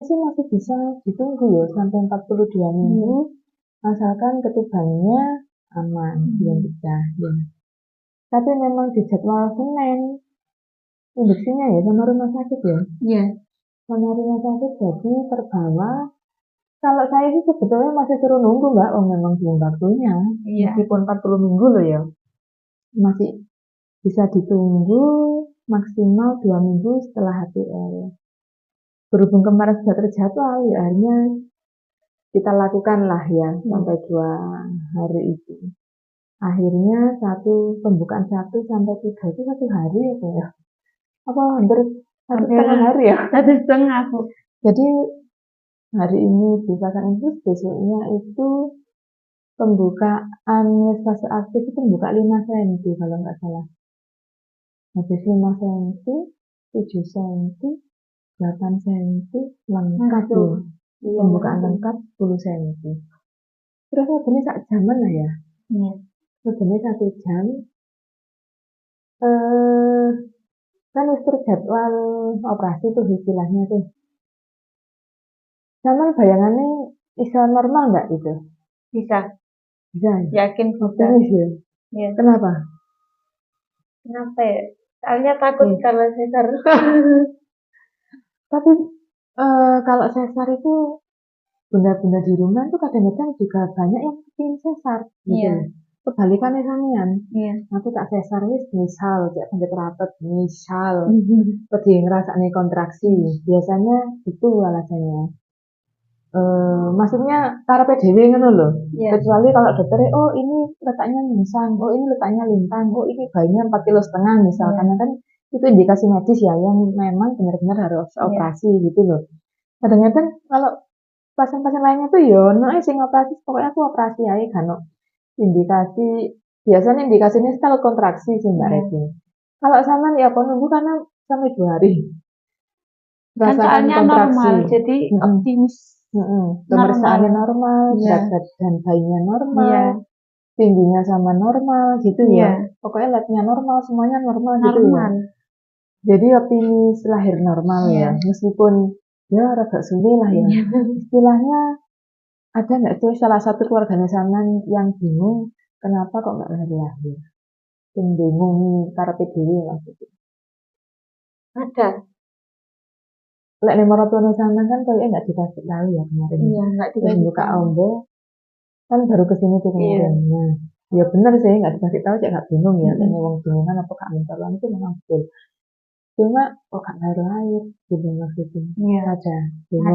sih masih bisa ditunggu ya sampai 42 minggu, asalkan ketubannya aman, belum pecah. Ya. Tapi memang di jadwal Senin, induksinya ya sama rumah sakit ya. Iya. Sama rumah sakit jadi terbawa. Kalau saya sih sebetulnya masih suruh nunggu Mbak, oh memang belum waktunya. Iya. Meskipun 40 minggu loh ya. Masih bisa ditunggu maksimal 2 minggu setelah HPL. Berhubung kemarin sudah terjadwal, ya akhirnya kita lakukan lah ya sampai 2 hari itu. Akhirnya pembukaan 1 sampai 3 itu 1 hari apa ya? Apa hampir 1,5 hari ya? 1,5 aku. Jadi hari ini dipasang infus, besoknya itu pembukaan fase aktif itu buka 5 cm kalau nggak salah. Habis 5 cm, 7 cm, 8 cm, lengkap loh. Pembukaan lengkap 10 cm. Terus mobilnya sak jaman lah ya. Iya. Mobilnya 1 jam. Kan wis terjadwal operasi tuh istilahnya tuh. Sama bayangannya iso normal nggak itu? Bisa. Bisa. Yakin bisa. Optimis ya? Iya. Kenapa? Kenapa ya? Soalnya takut kalau sesar. Tapi kalau sesar itu bunda-bunda di rumah itu kadang-kadang juga banyak yang ingin sesar gitu. Iya. Kebalikannya sampean. Iya. Aku tak sesar wis misal cek sampai teratot misal pergi ngerasane kontraksi. Biasanya itu alasannya. Maksudnya karepe dhewe ngono lho. Iya. Kecuali kalau dokternya oh ini letaknya misang, oh ini letaknya lintang, oh ini bayinya 4,5 kg misal. Karena kan itu indikasi medis ya yang memang benar-benar harus operasi gitu loh. Kadang-kadang kalau pasien-pasien lainnya tuh yo no sing operasi pokoknya aku operasi aja kan indikasi biasanya indikasinya setelah kontraksi sih Mbak Reti. Kalau sama ya aku nunggu karena sampai 2 hari. Kan soalnya normal, jadi optimis. Pemeriksaannya normal, berat badan bayinya normal, tingginya sama normal gitu ya. Pokoknya labnya normal, semuanya normal gitu ya. Jadi optimis lahir normal ya, meskipun ya agak sulit lah ya. Istilahnya ada nggak tuh salah satu keluarganya Saman yang bingung kenapa kok nggak lahir-lahir? Yang bingung karepe dhewe maksudnya. Ada. Lek nek maratuane Saman kan kayaknya nggak dikasih tahu ya kemarin. Iya, nggak dikasih buka ombo kan baru kesini tuh kemarin. Nah, ya benar sih nggak dikasih tahu cek nggak bingung ya. Tanya wong bingungan apa kak minta itu memang betul. Cuma kok gak lahir-lahir gitu maksudnya. Ada bingung.